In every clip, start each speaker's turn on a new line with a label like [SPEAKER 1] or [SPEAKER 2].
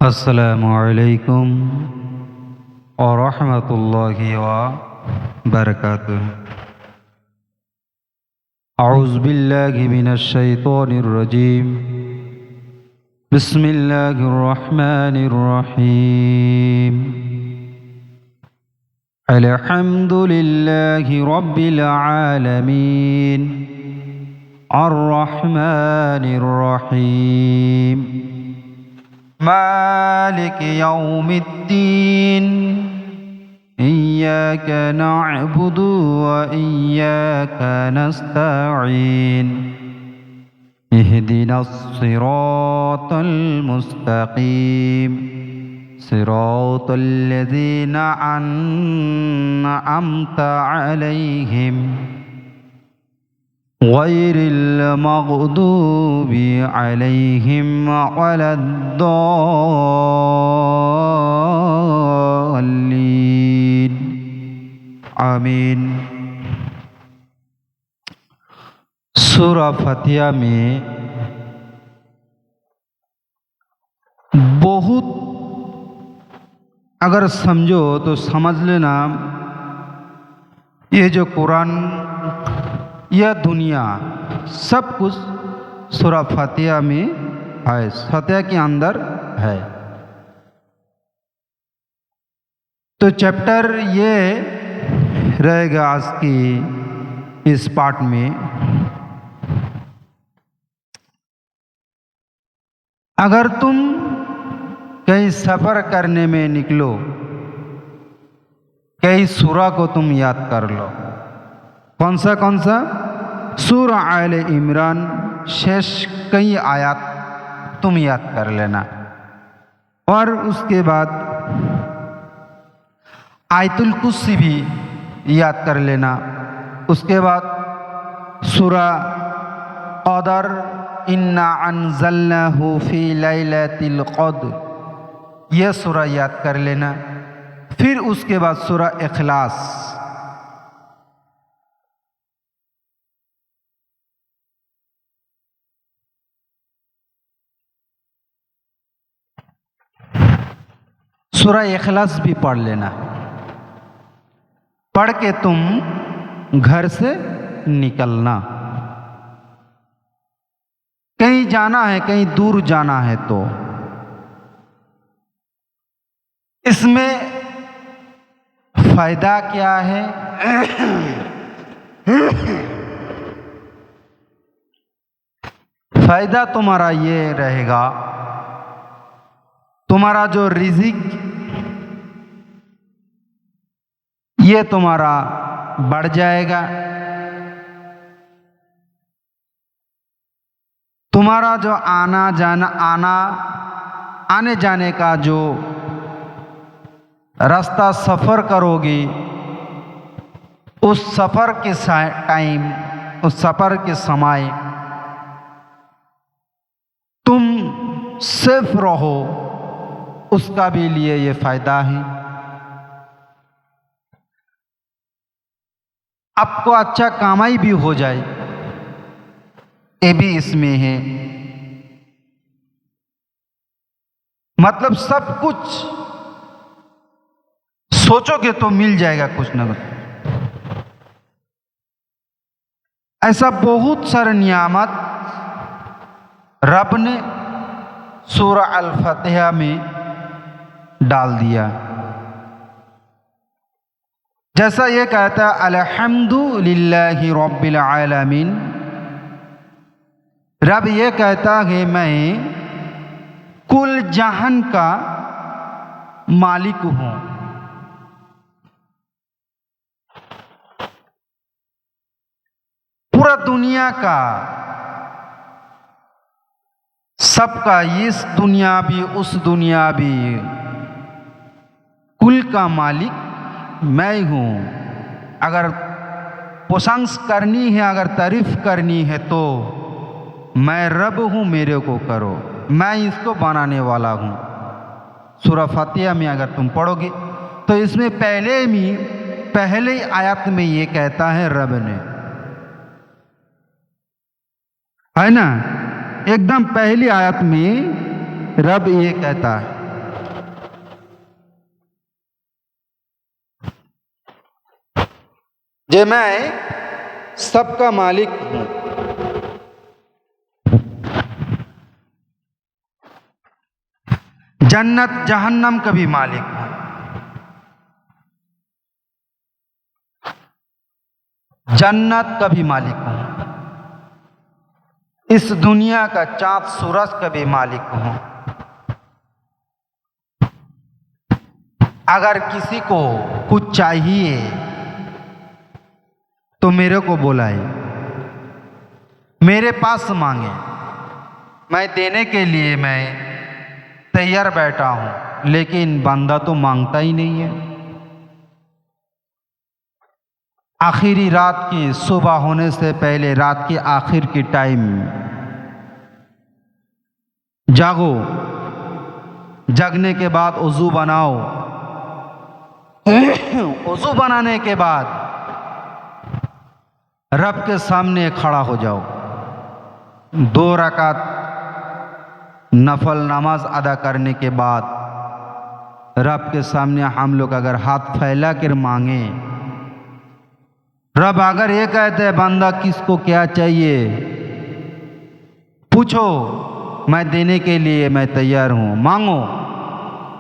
[SPEAKER 1] अस्सलामुअलैकुम वरहमतुल्लाहि व बरकातुहू। अऊज़ु बिल्लाहि मिनश शैतानिर रजीम। बिस्मिल्लाहिर रहमानिर रहीम। अल्हम्दुलिल्लाहि रब्बिल आलमीन अर्रहमानिर रहीम मालिक यौमिद्दीन इय्याक नअबुदु व इय्याक नस्तईन इहदिनस सिरातल मुस्तकीम सिरातल लज़ीना अन्अमता अलैहिम गैरिल मग़दूबि अलैहिम वलद्दाल्लीन। आमीन। सूरा फातिहा में बहुत अगर समझो तो समझ लेना, ये जो कुरान, यह दुनिया, सब कुछ सूरा फातिहा में है, फातिहा के अंदर है। तो चैप्टर ये रहेगा आज की इस पार्ट में। अगर तुम कहीं सफ़र करने में निकलो, कई सूरा को तुम याद कर लो। कौन सा सूरा आले इमरान शेष कई आयत तुम याद कर लेना, और उसके बाद आयतुल कुर्सी भी याद कर लेना। उसके बाद सूरा क़दर, इन्ना अन्ज़लनाहु फ़ी लैलतिल क़द्र, यह सूरा याद कर लेना। फिर उसके बाद सूरा इखलास, सूरा इखलास भी पढ़ लेना। पढ़ के तुम घर से निकलना। कहीं जाना है, कहीं दूर जाना है, तो इसमें फायदा क्या है? फायदा तुम्हारा ये रहेगा, तुम्हारा जो रिज़िक ये तुम्हारा बढ़ जाएगा। तुम्हारा जो आने जाने का जो रास्ता सफ़र करोगे, उस सफ़र के टाइम, उस सफ़र के समय तुम सेफ रहो, उसका भी लिए ये फायदा है। आपको अच्छा कमाई भी हो जाए, ये भी इसमें है। मतलब सब कुछ सोचोगे तो मिल जाएगा कुछ ना कुछ। ऐसा बहुत सारे नियामत रब ने सूरा अल फातिहा में डाल दिया। जैसा ये कहता है अल्हम्दुलिल्लाहि रब्बिल आलमीन, रब ये कहता है मैं कुल जहान का मालिक हूँ। पूरा दुनिया का, सबका, इस दुनिया भी उस दुनिया भी, कुल का मालिक मैं हूँ। अगर प्रशंसा करनी है, अगर तारीफ करनी है, तो मैं रब हूँ, मेरे को करो, मैं इसको बनाने वाला हूँ। सूरा फातिहा में अगर तुम पढ़ोगे तो इसमें पहले आयत में ये कहता है रब ने, है ना, एकदम पहली आयत में रब ये कहता है। जे मैं सबका मालिक हूं। जन्नत जहन्नम का भी मालिक हूं। जन्नत का भी मालिक हूं। इस दुनिया का चांद सूरज का भी मालिक हूं। अगर किसी को कुछ चाहिए तो मेरे को बुलाए, मेरे पास मांगे, मैं देने के लिए मैं तैयार बैठा हूं। लेकिन बंदा तो मांगता ही नहीं है। आखिरी रात की सुबह होने से पहले, रात के आखिर की टाइम, जागो, जगने के बाद वजू बनाओ, वजू बनाने के बाद रब के सामने खड़ा हो जाओ। 2 रकात नफल नमाज अदा करने के बाद रब के सामने हम लोग अगर हाथ फैला कर मांगे, रब अगर ये कहते हैं बंदा किसको क्या चाहिए पूछो, मैं देने के लिए मैं तैयार हूं। मांगो,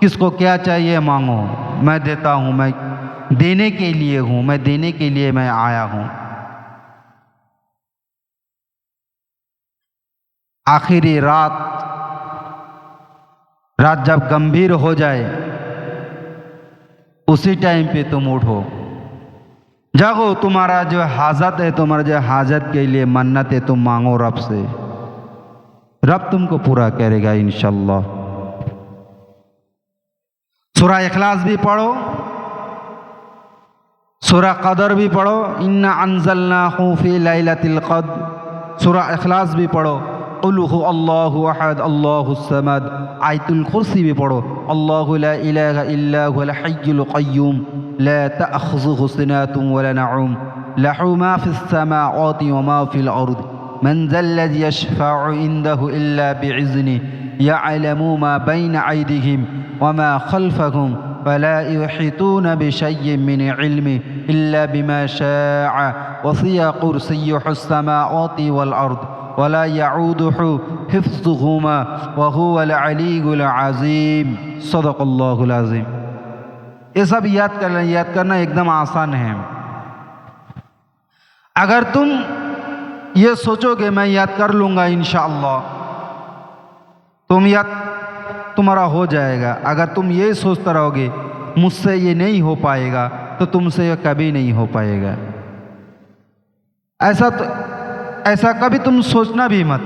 [SPEAKER 1] किसको क्या चाहिए मांगो, मैं देता हूं। मैं देने के लिए हूं, मैं देने के लिए मैं आया हूं। आखिरी रात जब गंभीर हो जाए, उसी टाइम पे तुम उठो, जागो। तुम्हारा जो हाजत है, तुम्हारा जो हाजत के लिए मन्नत है, तुम मांगो रब से, रब तुमको पूरा करेगा इंशाअल्लाह। सूरा इखलास भी पढ़ो, सूरा कदर भी पढ़ो, इन्ना अंज़लनाहु फी लैलतिल क़द्र। सूरा इखलास भी पढ़ो, क़ुल हु अल्लाहु अहद अल्लाहुस समद। आयतुल कुर्सी भी पढ़ो, अल्लाहु ला इलाहा इल्ला हुवल हय्युल क़य्यूम ला तअख़ुज़ुहु सिनातुन वला नऊम लहु मा फ़िस समावाति व मा फ़िल अर्द मन ज़ल्लज़ी यशफ़अु इंदहु इल्ला बिइज़्निहि यअलमु मा बैना अयदीहिम व मा ख़ल्फ़हुम वला युहीतून बिशय्इन मिन इल्मिहि इल्ला बिमा शाअ वसिअ कुर्सियुहुस समावाति वल अर्द वला यऊदुहु हिफ्ज़ुहुमा व हुवल अलीयुल अज़ीम। सदक़ल्लाहुल अज़ीम। ये सब याद करना एकदम आसान है। अगर तुम ये सोचोगे मैं याद कर लूँगा इंशाअल्लाह, तुम याद तुम्हारा हो जाएगा। अगर तुम ये सोचते रहोगे मुझसे ये नहीं हो पाएगा, तो तुमसे ये कभी नहीं हो पाएगा। ऐसा कभी तुम सोचना भी मत,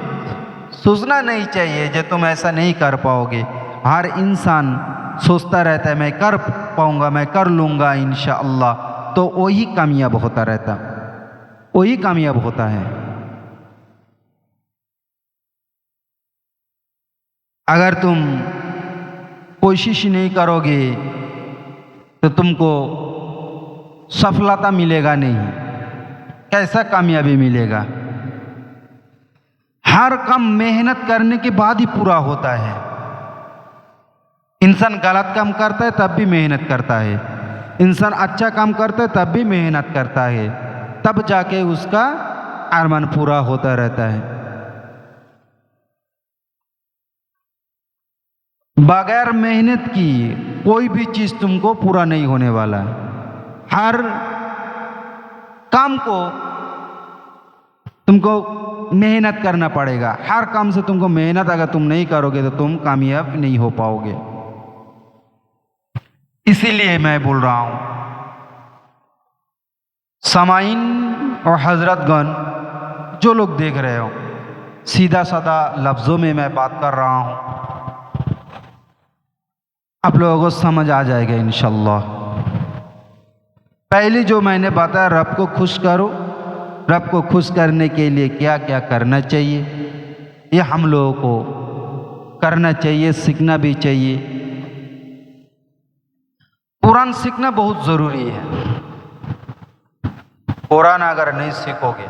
[SPEAKER 1] सोचना नहीं चाहिए जो तुम ऐसा नहीं कर पाओगे। हर इंसान सोचता रहता है मैं कर पाऊंगा, मैं कर लूँगा इंशाअल्लाह, तो वही कामयाब होता रहता, वही कामयाब होता है। अगर तुम कोशिश नहीं करोगे तो तुमको सफलता मिलेगा नहीं, कैसा कामयाबी मिलेगा। हर काम मेहनत करने के बाद ही पूरा होता है। इंसान गलत काम करता है तब भी मेहनत करता है, इंसान अच्छा काम करता है तब भी मेहनत करता है, तब जाके उसका अरमान पूरा होता रहता है। बगैर मेहनत की कोई भी चीज तुमको पूरा नहीं होने वाला है। हर काम को तुमको मेहनत करना पड़ेगा। हर काम से तुमको मेहनत अगर तुम नहीं करोगे तो तुम कामयाब नहीं हो पाओगे। इसीलिए मैं बोल रहा हूं सामाइन और हजरतगण, जो लोग देख रहे हो, सीधा साधा लफ्जों में मैं बात कर रहा हूं, आप लोगों को समझ आ जाएगा इंशाअल्लाह। पहले जो मैंने बताया, रब को खुश करो। रब को खुश करने के लिए क्या क्या करना चाहिए, ये हम लोगों को करना चाहिए, सीखना भी चाहिए। कुरान सीखना बहुत ज़रूरी है। कुरान अगर नहीं सीखोगे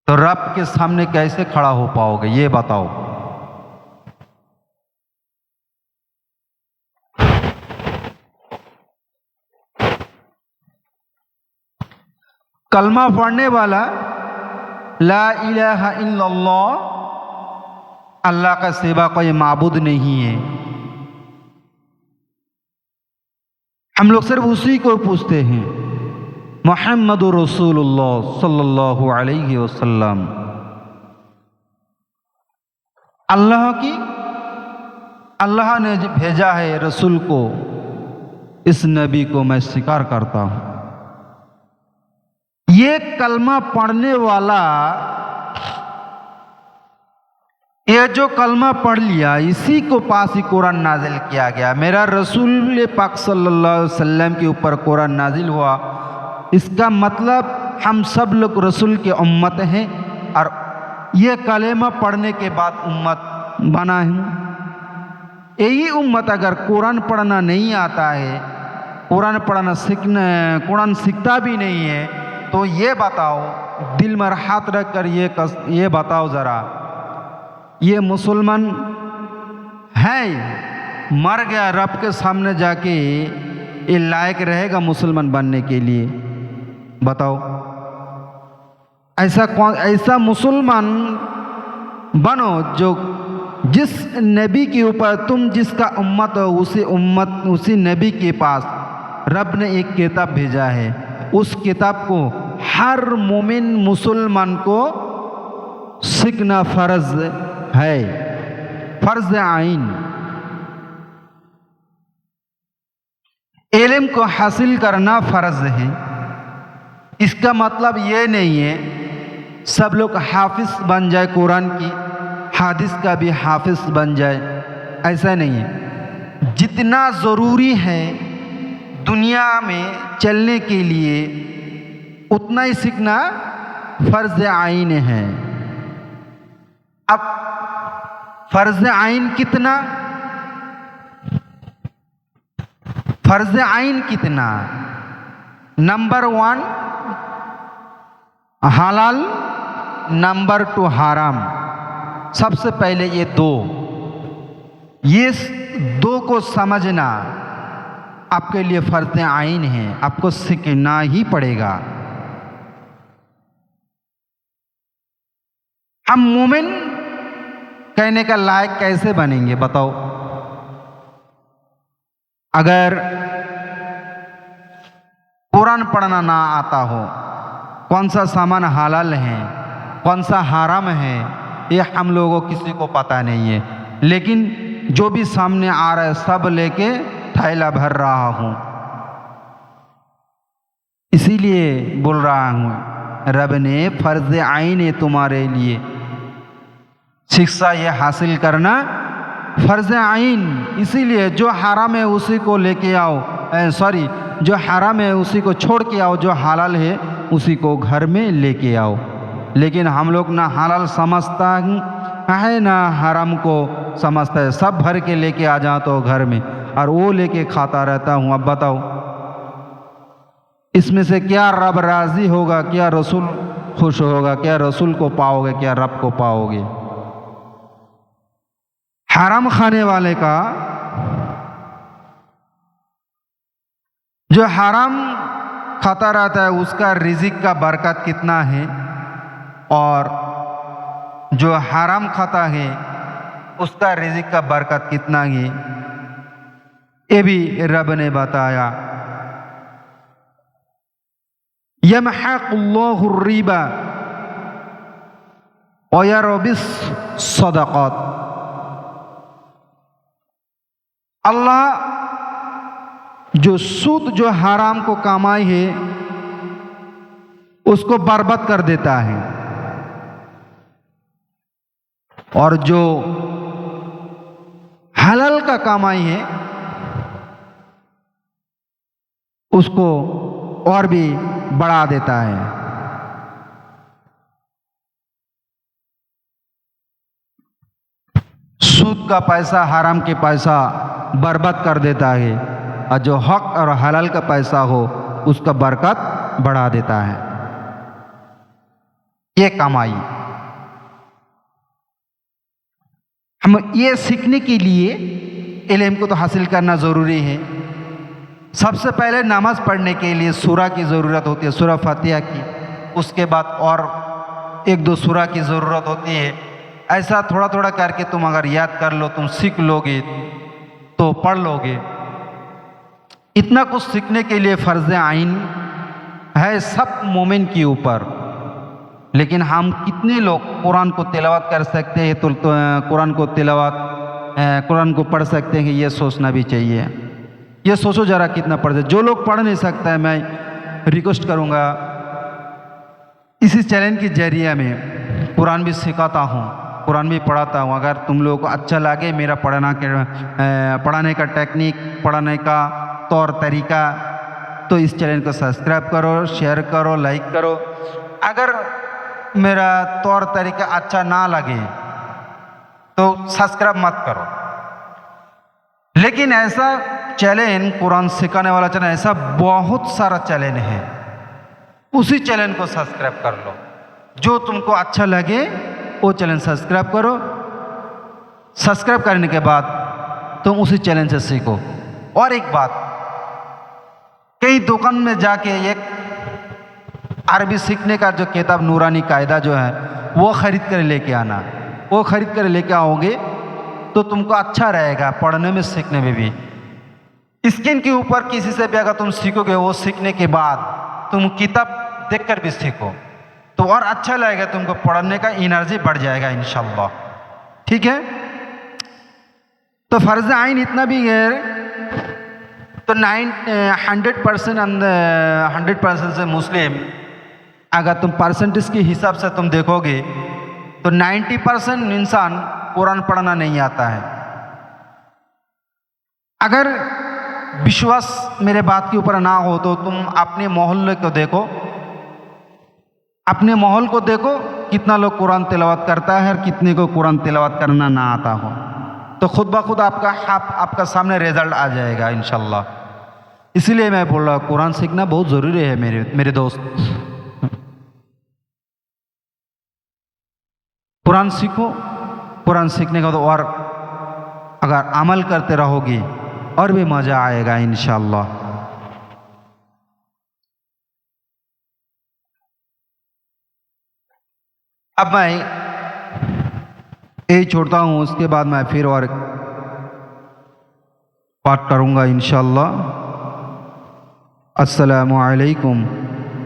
[SPEAKER 1] तो रब के सामने कैसे खड़ा हो पाओगे, ये बताओ। कलमा पढ़ने वाला ला इलाहा इल्लल्लाह, अल्लाह का सिवा कोई माबूद नहीं है, हम लोग सिर्फ उसी को पूछते हैं, मुहम्मदुर रसूलुल्लाह सल्लल्लाहु अलैहि वसल्लम। अल्लाह ने भेजा है रसूल को, इस नबी को मैं स्वीकार करता हूँ। ये कलमा पढ़ने वाला, ये जो कलमा पढ़ लिया, इसी को पास ही कुरान नाजिल किया गया। मेरा रसूल पाक सल्लल्लाहु अलैहि वसल्लम के ऊपर कुरान नाजिल हुआ, इसका मतलब हम सब लोग रसूल के उम्मत हैं और ये कलेमा पढ़ने के बाद उम्मत बना है। यही उम्मत अगर कुरान पढ़ना नहीं आता है, कुरान पढ़ना कुरान सीखता भी नहीं है, तो ये बताओ, दिल में हाथ रख कर ये बताओ ज़रा, ये मुसलमान है, मर गया रब के सामने जाके, ये लायक रहेगा मुसलमान बनने के लिए? बताओ, ऐसा मुसलमान बनो जो जिस नबी के ऊपर तुम जिसका उम्मत हो, उसी नबी के पास रब ने एक किताब भेजा है, उस किताब को हर मोमिन मुसलमान को सीखना फर्ज है, फर्ज आइन। इल्म को हासिल करना फर्ज है। इसका मतलब ये नहीं है सब लोग हाफिज बन जाए, कुरान की हादिस का भी हाफिज बन जाए, ऐसा नहीं है। जितना ज़रूरी है दुनिया में चलने के लिए, उतना ही सीखना फ़र्ज़ आइन है। अब फ़र्ज़ आइन कितना? फ़र्ज़ आइन कितना? नंबर 1 हलाल, नंबर 2 हराम। सबसे पहले ये दो को समझना आपके लिए फर्ज आइन है, आपको सीखना ही पड़ेगा। हम मोमिन कहने का लायक कैसे बनेंगे बताओ? अगर कुरान पढ़ना ना आता हो, कौन सा सामान हलाल है, कौन सा हराम है, ये हम लोगों को किसी को पता नहीं है। लेकिन जो भी सामने आ रहा है सब लेके थैला भर रहा हूँ। इसीलिए बोल रहा हूँ, रब ने फर्ज आइन है तुम्हारे लिए, शिक्षा ये हासिल करना फर्ज आइन। इसीलिए जो हराम है उसी को लेके आओ, जो हराम है उसी को छोड़ के आओ, जो हलाल है उसी को घर में लेके आओ। लेकिन हम लोग ना हलाल समझता है ना हराम को समझता है, सब भर के लेके आ जाओ तो घर में, और वो लेके खाता रहता हूँ। अब बताओ इसमें से क्या रब राज़ी होगा, क्या रसूल खुश होगा, क्या रसूल को पाओगे, क्या रब को पाओगे? हराम खाने वाले का, जो हराम खाता रहता है उसका रिज़िक का बरकत कितना है, और जो हराम खाता है उसका रिज़िक का बरकत कितना है, ये भी रब ने बताया। यमहक़ुल्लाहु रिबा व यरबिस सदक़ात। अल्लाह जो सूद, जो हराम को कमाई है उसको बर्बाद कर देता है, और जो हलाल का कमाई है उसको और भी बढ़ा देता है। सूद का पैसा, हराम के पैसा बर्बाद कर देता है, और जो हक और हलाल का पैसा हो उसका बरकत बढ़ा देता है। ये कमाई हम ये सीखने के लिए इल्म को तो हासिल करना ज़रूरी है। सबसे पहले नमाज पढ़ने के लिए सूरा की ज़रूरत होती है, सूरा फातिहा की। उसके बाद और एक दो सूरा की ज़रूरत होती है। ऐसा थोड़ा थोड़ा करके तुम अगर याद कर लो, तुम सीख लोगे तो पढ़ लोगे। इतना कुछ सीखने के लिए फ़र्ज़ आइन है सब मोमिन के ऊपर। लेकिन हम कितने लोग कुरान को तिलावत कर सकते हैं, तो कुरान को पढ़ सकते हैं, ये सोचना भी चाहिए। ये सोचो ज़रा कितना पढ़ सकते। जो लोग पढ़ नहीं सकता है, मैं रिक्वेस्ट करूँगा इसी चैनल के जरिए में कुरान भी सिखाता हूँ, कुरान भी पढ़ाता हूँ। अगर तुम लोगों को अच्छा लगे मेरा पढ़ाने का टेक्निक, पढ़ाने का तौर तरीका, तो इस चैनल को सब्सक्राइब करो, शेयर करो, लाइक करो। अगर मेरा तौर तरीका अच्छा ना लगे तो सब्सक्राइब मत करो। लेकिन ऐसा चैनल, कुरान सिखाने वाला चैनल, ऐसा बहुत सारा चैनल है, उसी चैनल को सब्सक्राइब कर लो। जो तुमको अच्छा लगे वो चैनल सब्सक्राइब करो। सब्सक्राइब करने के बाद तुम उसी चैनल से सीखो। और एक बात, कई दुकान में जाके एक अरबी सीखने का जो किताब नूरानी कायदा जो है वो ख़रीद कर लेके आना। वो ख़रीद कर लेके आओगे तो तुमको अच्छा रहेगा पढ़ने में, सीखने में भी। स्क्रीन के ऊपर किसी से भी अगर तुम सीखोगे, वो सीखने के बाद तुम किताब देखकर भी सीखो तो और अच्छा लगेगा, तुमको पढ़ने का एनर्जी बढ़ जाएगा इंशाअल्लाह। ठीक है, तो फ़र्ज़ आइन इतना भी है तो 100% से मुस्लिम, अगर तुम परसेंटेज के हिसाब से तुम देखोगे तो 90% इंसान कुरान पढ़ना नहीं आता है। अगर विश्वास मेरे बात के ऊपर ना हो तो तुम अपने मोहल्ले को देखो, अपने माहौल को देखो, कितना लोग कुरान तिलावत करता है और कितने को कुरान तिलावत करना ना आता हो, तो खुद ब खुद आपका सामने रिजल्ट आ जाएगा इंशाल्लाह। इसीलिए मैं बोल रहा हूँ कुरान सीखना बहुत ज़रूरी है मेरे दोस्त। कुरान सीखो, कुरान सीखने का तो और अगर अमल करते रहोगे और भी मज़ा आएगा इंशाअल्लाह। अब मैं यही छोड़ता हूँ, उसके बाद मैं फिर और बात करूँगा इंशाअल्लाह। अस्सलामु अलैकुम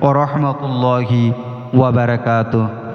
[SPEAKER 1] व रहमतुल्लाहि व बरकातुहू।